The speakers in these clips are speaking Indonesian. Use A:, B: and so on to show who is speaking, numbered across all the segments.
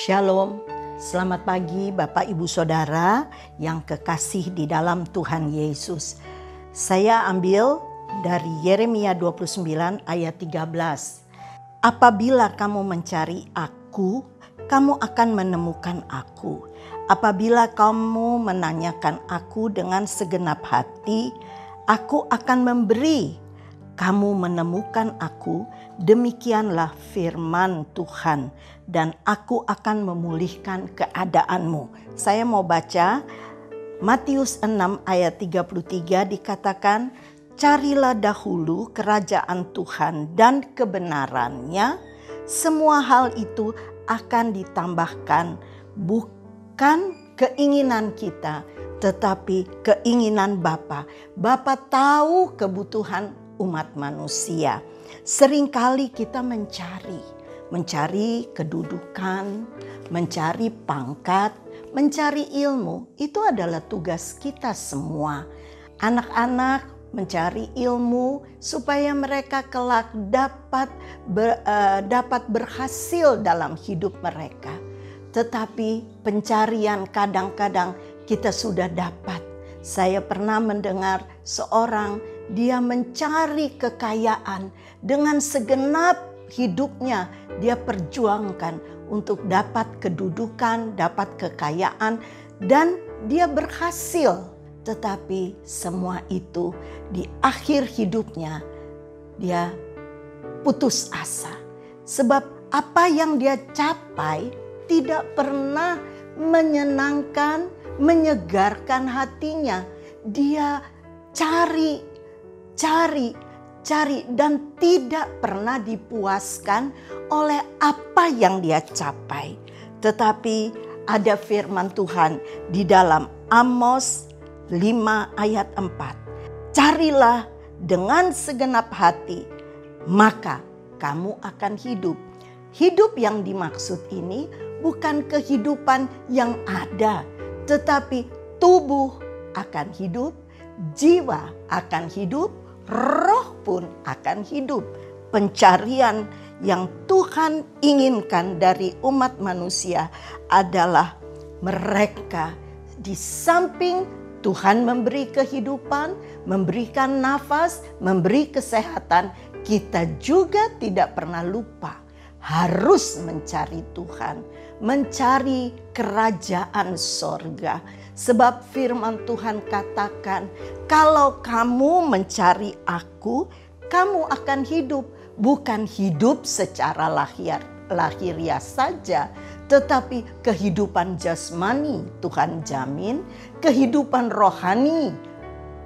A: Shalom, selamat pagi Bapak Ibu Saudara yang kekasih di dalam Tuhan Yesus. Saya ambil dari Yeremia 29 ayat 13. Apabila kamu mencari aku, kamu akan menemukan aku. Apabila kamu menanyakan aku dengan segenap hati, aku akan memberi. Kamu menemukan aku, demikianlah firman Tuhan, dan aku akan memulihkan keadaanmu. Saya mau baca Matius 6 ayat 33 dikatakan, carilah dahulu kerajaan Tuhan dan kebenarannya, semua hal itu akan ditambahkan, bukan keinginan kita, tetapi keinginan Bapa. Bapa tahu kebutuhan umat manusia. Seringkali kita mencari kedudukan, mencari pangkat, mencari ilmu. Itu adalah tugas kita semua. Anak-anak mencari ilmu supaya mereka kelak dapat berhasil dalam hidup mereka. Tetapi pencarian kadang-kadang kita sudah dapat. Saya pernah mendengar seorang, dia mencari kekayaan dengan segenap hidupnya. Dia perjuangkan untuk dapat kedudukan, dapat kekayaan, dan dia berhasil. Tetapi semua itu di akhir hidupnya dia putus asa. Sebab apa yang dia capai tidak pernah menyenangkan, menyegarkan hatinya. Dia cari dan tidak pernah dipuaskan oleh apa yang dia capai. Tetapi ada firman Tuhan di dalam Amos 5 ayat 4. Carilah dengan segenap hati, maka kamu akan hidup. Hidup yang dimaksud ini bukan kehidupan yang ada, tetapi tubuh akan hidup, jiwa akan hidup, roh pun akan hidup. Pencarian yang Tuhan inginkan dari umat manusia adalah mereka di samping Tuhan memberi kehidupan, memberikan nafas, memberi kesehatan, kita juga tidak pernah lupa harus mencari Tuhan, mencari kerajaan sorga. Sebab firman Tuhan katakan, kalau kamu mencari aku, kamu akan hidup. Bukan hidup secara lahiriah saja, tetapi kehidupan jasmani Tuhan jamin, kehidupan rohani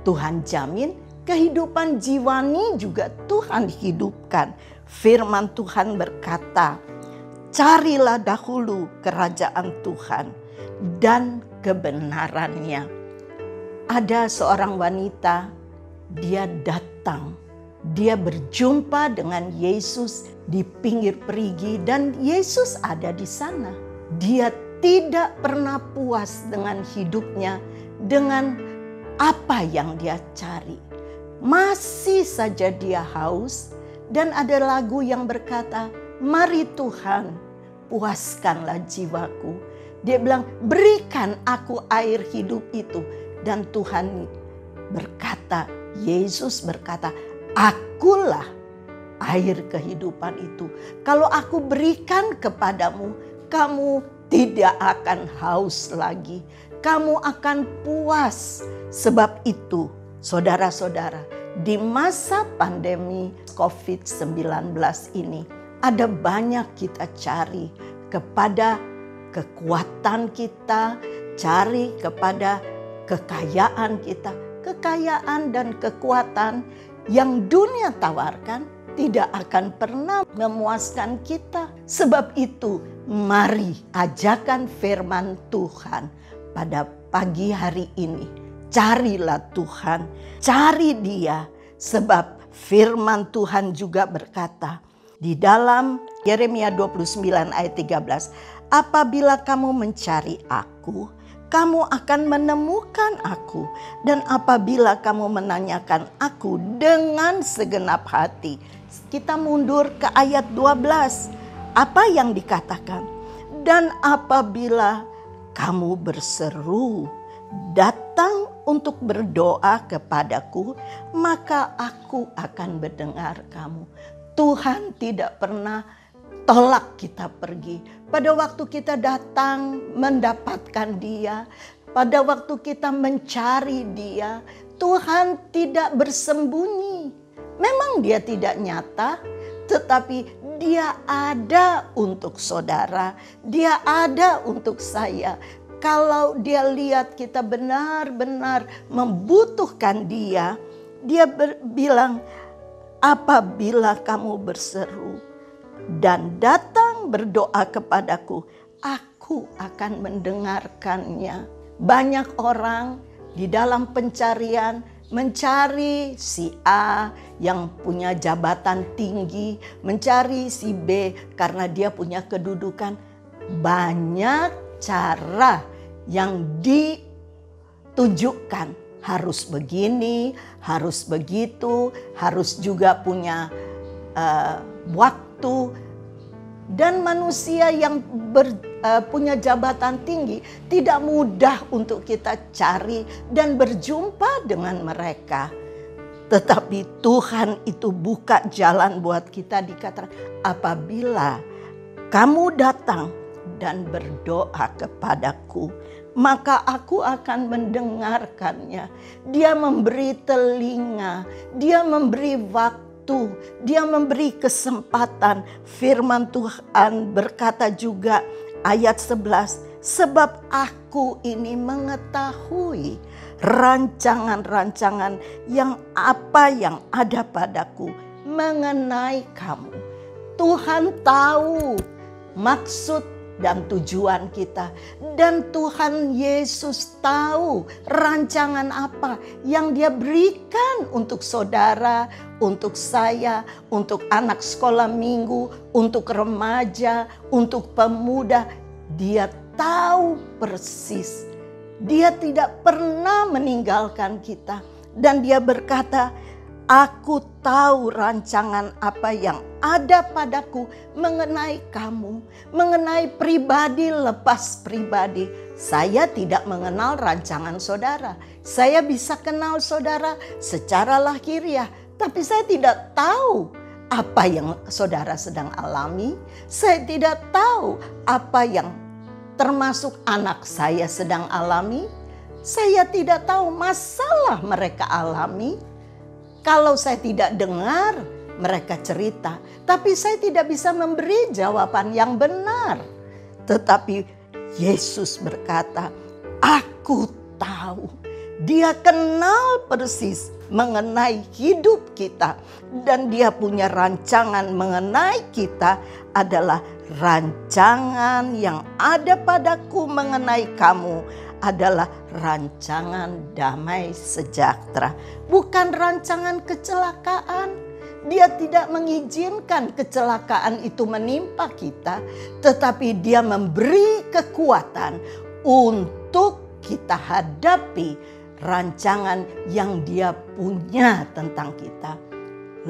A: Tuhan jamin, kehidupan jiwani juga Tuhan hidupkan. Firman Tuhan berkata, carilah dahulu kerajaan Tuhan dan kebenarannya. Ada seorang wanita, dia datang, dia berjumpa dengan Yesus di pinggir perigi dan Yesus ada di sana. Dia tidak pernah puas dengan hidupnya, dengan apa yang dia cari. Masih saja dia haus, dan ada lagu yang berkata, mari Tuhan, puaskanlah jiwaku. Dia bilang, berikan aku air hidup itu. Dan Tuhan berkata, Yesus berkata, akulah air kehidupan itu. Kalau aku berikan kepadamu, kamu tidak akan haus lagi. Kamu akan puas. Sebab itu, saudara-saudara, di masa pandemi COVID-19 ini, ada banyak kita cari kepada kekuatan kita, cari kepada kekayaan kita. Kekayaan dan kekuatan yang dunia tawarkan tidak akan pernah memuaskan kita. Sebab itu, mari ajakan firman Tuhan pada pagi hari ini. Carilah Tuhan, cari Dia, sebab firman Tuhan juga berkata di dalam Yeremia 29 ayat 13, apabila kamu mencari aku, kamu akan menemukan aku, dan apabila kamu menanyakan aku dengan segenap hati. Kita mundur ke ayat 12. Apa yang dikatakan? Dan apabila kamu berseru, datang untuk berdoa kepadaku, maka aku akan mendengar kamu. Tuhan tidak pernah tolak kita pergi. Pada waktu kita datang mendapatkan Dia, pada waktu kita mencari Dia, Tuhan tidak bersembunyi. Memang Dia tidak nyata, tetapi Dia ada untuk saudara, Dia ada untuk saya. Kalau Dia lihat kita benar-benar membutuhkan Dia, Dia bilang, apabila kamu berseru dan datang berdoa kepadaku, aku akan mendengarkannya. Banyak orang di dalam pencarian mencari si A yang punya jabatan tinggi, mencari si B karena dia punya kedudukan. Banyak cara yang ditujukan, harus begini, harus begitu, harus juga punya waktu. Dan manusia yang punya jabatan tinggi tidak mudah untuk kita cari dan berjumpa dengan mereka. Tetapi Tuhan itu buka jalan buat kita, dikatakan apabila kamu datang dan berdoa kepadaku, maka aku akan mendengarkannya. Dia memberi telinga, Dia memberi waktu, Dia memberi kesempatan. Firman Tuhan berkata juga ayat 11, sebab aku ini mengetahui rancangan-rancangan yang ada padaku mengenai kamu. Tuhan tahu maksud dan tujuan kita. Dan Tuhan Yesus tahu rancangan apa yang Dia berikan untuk saudara, untuk saya, untuk anak sekolah minggu, untuk remaja, untuk pemuda. Dia tahu persis. Dia tidak pernah meninggalkan kita. Dan Dia berkata, aku tahu rancangan apa yang ada padaku mengenai kamu, mengenai pribadi lepas pribadi. Saya tidak mengenal rancangan saudara. Saya bisa kenal saudara secara lahiriah, tapi saya tidak tahu apa yang saudara sedang alami. Saya tidak tahu apa yang termasuk anak saya sedang alami. Saya tidak tahu masalah mereka alami. Kalau saya tidak dengar mereka cerita, tapi saya tidak bisa memberi jawaban yang benar. Tetapi Yesus berkata, aku tahu. Dia kenal persis mengenai hidup kita. Dan Dia punya rancangan mengenai kita adalah rancangan yang ada padaku mengenai kamu adalah rancangan damai sejahtera. Bukan rancangan kecelakaan. Dia tidak mengizinkan kecelakaan itu menimpa kita. Tetapi Dia memberi kekuatan untuk kita hadapi rancangan yang Dia punya tentang kita.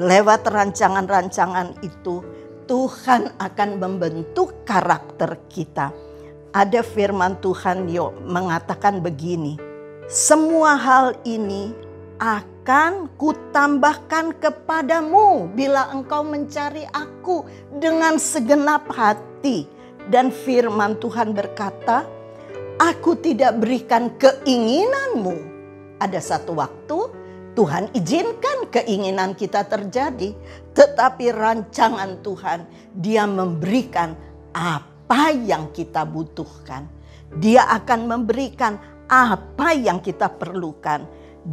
A: Lewat rancangan-rancangan itu, Tuhan akan membentuk karakter kita. Ada firman Tuhan mengatakan begini, semua hal ini akan kutambahkan kepadamu bila engkau mencari aku dengan segenap hati. Dan firman Tuhan berkata, aku tidak berikan keinginanmu. Ada satu waktu Tuhan izinkan keinginan kita terjadi. Tetapi rancangan Tuhan, Dia memberikan apa yang kita butuhkan. Dia akan memberikan apa yang kita perlukan.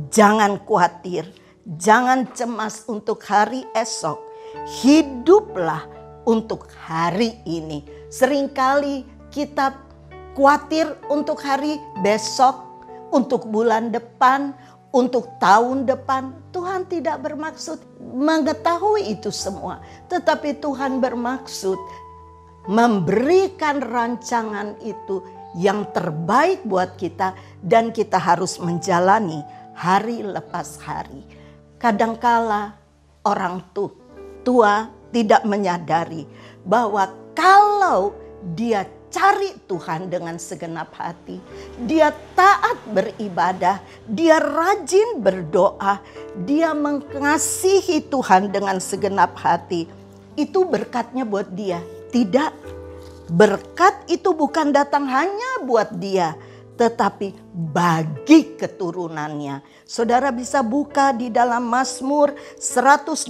A: Jangan khawatir, jangan cemas untuk hari esok. Hiduplah untuk hari ini. Seringkali kita khawatir untuk hari besok, untuk bulan depan, untuk tahun depan. Tuhan tidak bermaksud mengetahui itu semua. Tetapi Tuhan bermaksud memberikan rancangan itu yang terbaik buat kita. Dan kita harus menjalani hari lepas hari. Kadangkala orang tua tidak menyadari bahwa kalau dia mencari Tuhan dengan segenap hati, dia taat beribadah, dia rajin berdoa, dia mengasihi Tuhan dengan segenap hati, itu berkatnya buat dia. Tidak, berkat itu bukan datang hanya buat dia, tetapi bagi keturunannya. Saudara bisa buka di dalam Mazmur 112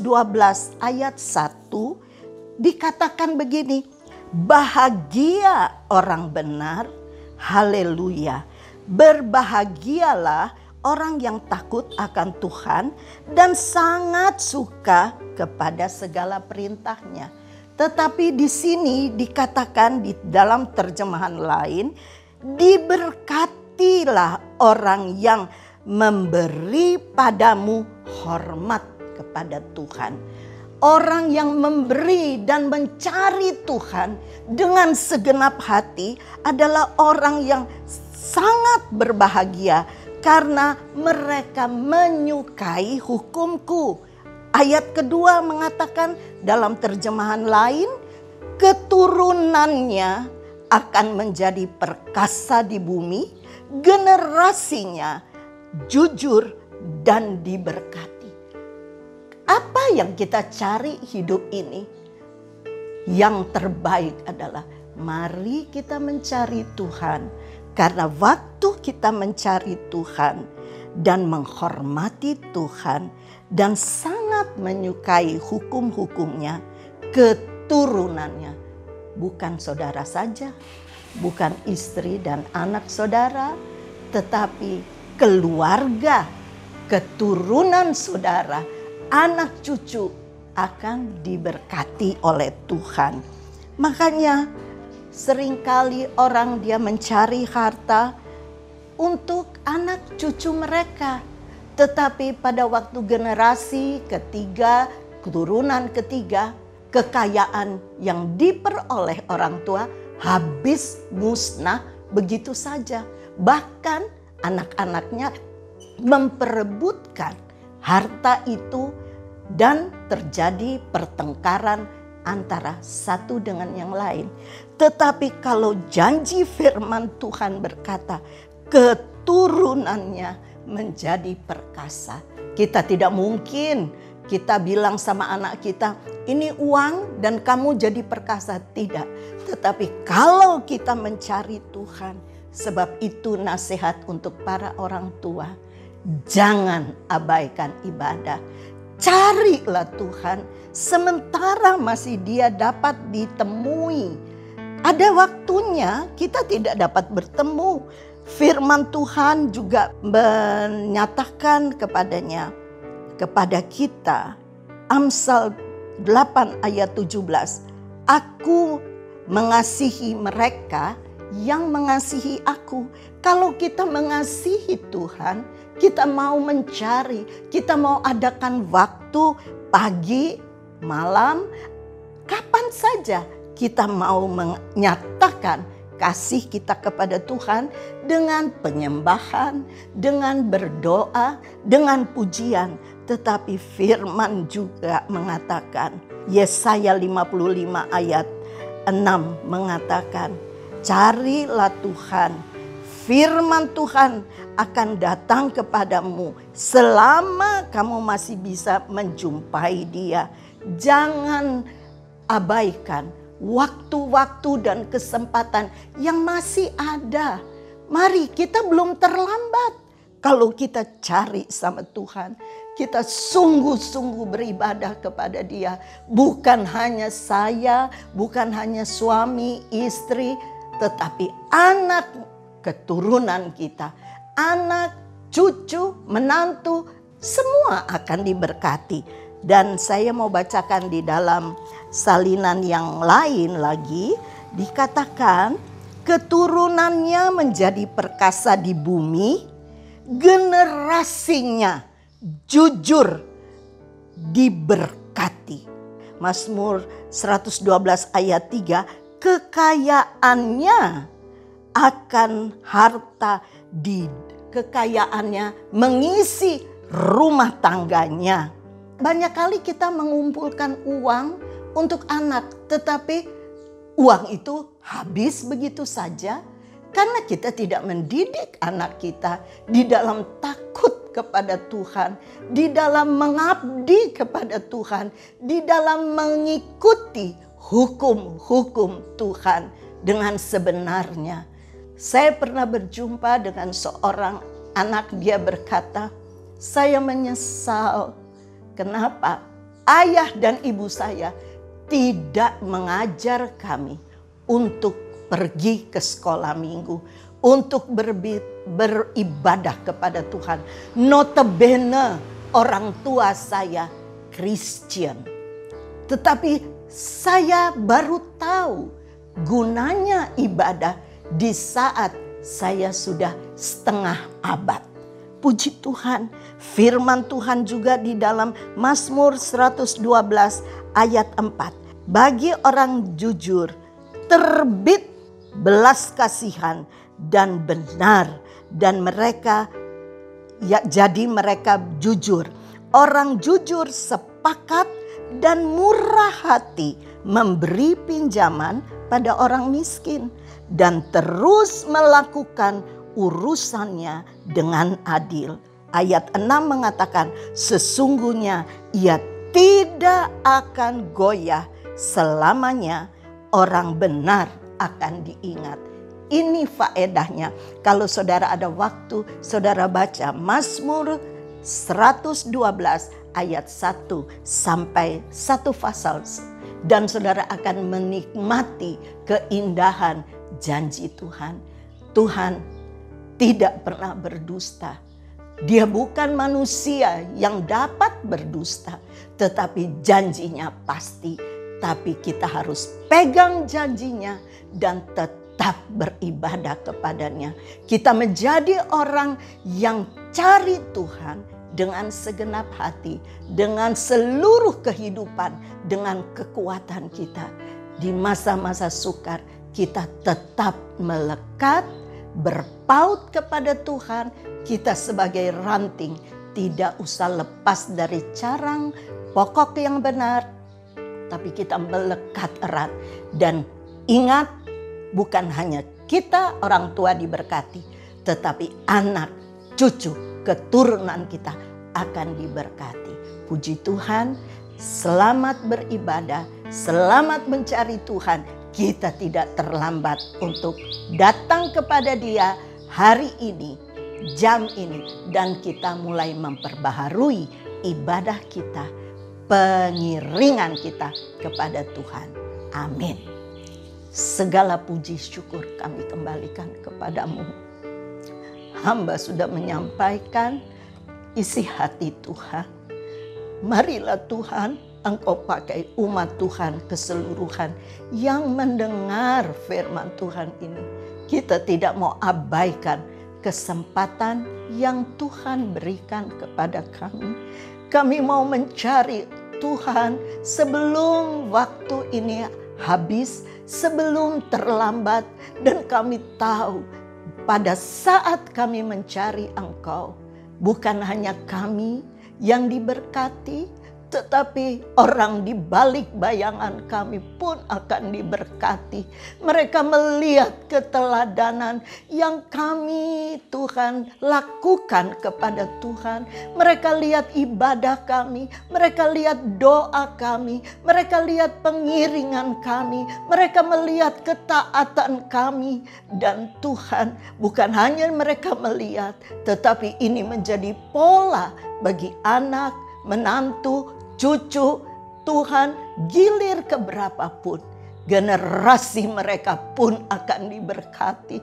A: ayat 1, dikatakan begini, bahagia orang benar, haleluya. Berbahagialah orang yang takut akan Tuhan dan sangat suka kepada segala perintahnya. Tetapi di sini dikatakan di dalam terjemahan lain, diberkatilah orang yang memberi padamu hormat kepada Tuhan. Orang yang memberi dan mencari Tuhan dengan segenap hati adalah orang yang sangat berbahagia karena mereka menyukai hukumku. Ayat kedua mengatakan dalam terjemahan lain, keturunannya akan menjadi perkasa di bumi, generasinya jujur dan diberkati. Apa yang kita cari hidup ini? Yang terbaik adalah mari kita mencari Tuhan. Karena waktu kita mencari Tuhan dan menghormati Tuhan dan sangat menyukai hukum-hukumnya, keturunannya bukan saudara saja, bukan istri dan anak saudara, tetapi keluarga, keturunan saudara, anak cucu akan diberkati oleh Tuhan. Makanya seringkali orang dia mencari harta untuk anak cucu mereka. Tetapi pada waktu generasi ketiga, keturunan ketiga, kekayaan yang diperoleh orang tua habis musnah begitu saja. Bahkan anak-anaknya memperebutkan harta itu dan terjadi pertengkaran antara satu dengan yang lain. Tetapi kalau janji firman Tuhan berkata, keturunannya menjadi perkasa. Kita tidak mungkin kita bilang sama anak kita, ini uang dan kamu jadi perkasa. Tidak. Tetapi kalau kita mencari Tuhan, sebab itu nasihat untuk para orang tua. Jangan abaikan ibadah. Carilah Tuhan sementara masih dia dapat ditemui. Ada waktunya kita tidak dapat bertemu. Firman Tuhan juga menyatakan kepada kita, Amsal 8 ayat 17, aku mengasihi mereka yang mengasihi aku. Kalau kita mengasihi Tuhan, kita mau mencari, kita mau adakan waktu pagi, malam, kapan saja kita mau menyatakan kasih kita kepada Tuhan dengan penyembahan, dengan berdoa, dengan pujian. Tetapi firman juga mengatakan, Yesaya 55 ayat 6 mengatakan, carilah Tuhan, firman Tuhan akan datang kepadamu selama kamu masih bisa menjumpai Dia. Jangan abaikan waktu-waktu dan kesempatan yang masih ada. Mari, kita belum terlambat. Kalau kita cari sama Tuhan, kita sungguh-sungguh beribadah kepada Dia. Bukan hanya saya, bukan hanya suami, istri, tetapi anak keturunan kita, anak, cucu, menantu, semua akan diberkati. Dan saya mau bacakan di dalam salinan yang lain lagi, dikatakan keturunannya menjadi perkasa di bumi, generasinya jujur diberkati. Mazmur 112 ayat 3, kekayaannya akan harta kekayaannya mengisi rumah tangganya. Banyak kali kita mengumpulkan uang untuk anak, tetapi uang itu habis begitu saja karena kita tidak mendidik anak kita di dalam takut kepada Tuhan, di dalam mengabdi kepada Tuhan, di dalam mengikuti hukum-hukum Tuhan dengan sebenarnya. Saya pernah berjumpa dengan seorang anak, dia berkata, "Saya menyesal kenapa ayah dan ibu saya tidak mengajar kami untuk pergi ke sekolah minggu, untuk beribadah kepada Tuhan. Notabene orang tua saya Kristen. Tetapi saya baru tahu gunanya ibadah di saat saya sudah setengah abad." Puji Tuhan, firman Tuhan juga di dalam Mazmur 112 ayat 4. "Bagi orang jujur terbit belas kasihan dan benar, dan mereka jadi mereka jujur. Orang jujur sepakat dan murah hati memberi pinjaman pada orang miskin dan terus melakukan urusannya dengan adil." Ayat 6 mengatakan, "Sesungguhnya ia tidak akan goyah selamanya, orang benar akan diingat." Ini faedahnya. Kalau saudara ada waktu, saudara baca Mazmur 112 ayat 1 sampai 1 pasal. Dan saudara akan menikmati keindahan janji Tuhan. Tuhan tidak pernah berdusta. Dia bukan manusia yang dapat berdusta, tetapi janjinya pasti. Tapi kita harus pegang janjinya dan tetap beribadah kepadanya. Kita menjadi orang yang cari Tuhan dengan segenap hati, dengan seluruh kehidupan, dengan kekuatan kita. Di masa-masa sukar kita tetap melekat, berpaut kepada Tuhan. Kita sebagai ranting tidak usah lepas dari carang pokok yang benar, tapi kita melekat erat. Dan ingat, bukan hanya kita orang tua diberkati, tetapi anak, cucu, keturunan kita akan diberkati. Puji Tuhan, selamat beribadah, selamat mencari Tuhan. Kita tidak terlambat untuk datang kepada Dia hari ini, jam ini, dan kita mulai memperbaharui ibadah kita, pengiringan kita kepada Tuhan. Amin. Segala puji syukur kami kembalikan kepadamu. Hamba sudah menyampaikan isi hati Tuhan. Marilah Tuhan, Engkau pakai umat Tuhan keseluruhan yang mendengar firman Tuhan ini. Kita tidak mau abaikan kesempatan yang Tuhan berikan kepada kami. Kami mau mencari Tuhan sebelum waktu ini habis, sebelum terlambat. Dan kami tahu pada saat kami mencari Engkau, bukan hanya kami yang diberkati, tetapi orang di balik bayangan kami pun akan diberkati. Mereka melihat keteladanan yang kami Tuhan lakukan kepada Tuhan. Mereka lihat ibadah kami, mereka lihat doa kami, mereka lihat pengiringan kami, mereka melihat ketaatan kami. Dan Tuhan, bukan hanya mereka melihat, tetapi ini menjadi pola bagi anak, menantu, cucu. Tuhan, gilir keberapapun, generasi mereka pun akan diberkati.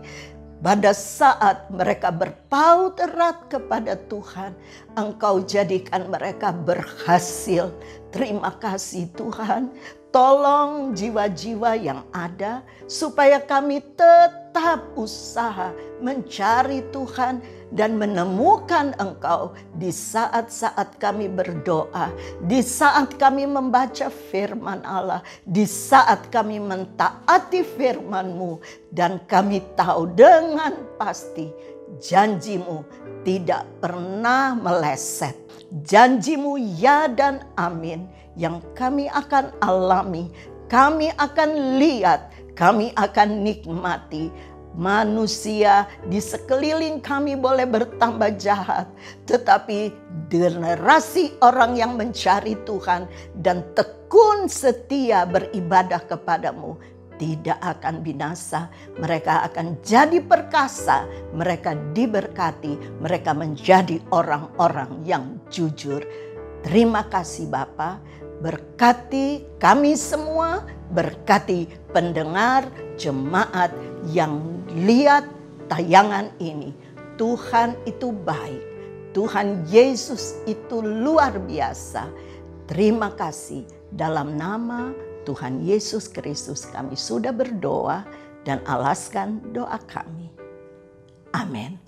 A: Pada saat mereka berpaut erat kepada Tuhan, Engkau jadikan mereka berhasil. Terima kasih Tuhan. Tolong jiwa-jiwa yang ada supaya kami tetap usaha mencari Tuhan dan menemukan Engkau di saat-saat kami berdoa, di saat kami membaca firman Allah, di saat kami mentaati firman-Mu. Dan kami tahu dengan pasti janji-Mu tidak pernah meleset. Janji-Mu ya dan amin yang kami akan alami kami akan lihat, kami akan nikmati. Manusia di sekeliling kami boleh bertambah jahat, tetapi generasi orang yang mencari Tuhan dan tekun setia beribadah kepadamu tidak akan binasa. Mereka akan jadi perkasa, mereka diberkati, mereka menjadi orang-orang yang jujur. Terima kasih Bapa, berkati kami semua, berkati pendengar jemaat yang lihat tayangan ini. Tuhan itu baik, Tuhan Yesus itu luar biasa. Terima kasih, dalam nama Tuhan Yesus Kristus kami sudah berdoa dan alaskan doa kami. Amin.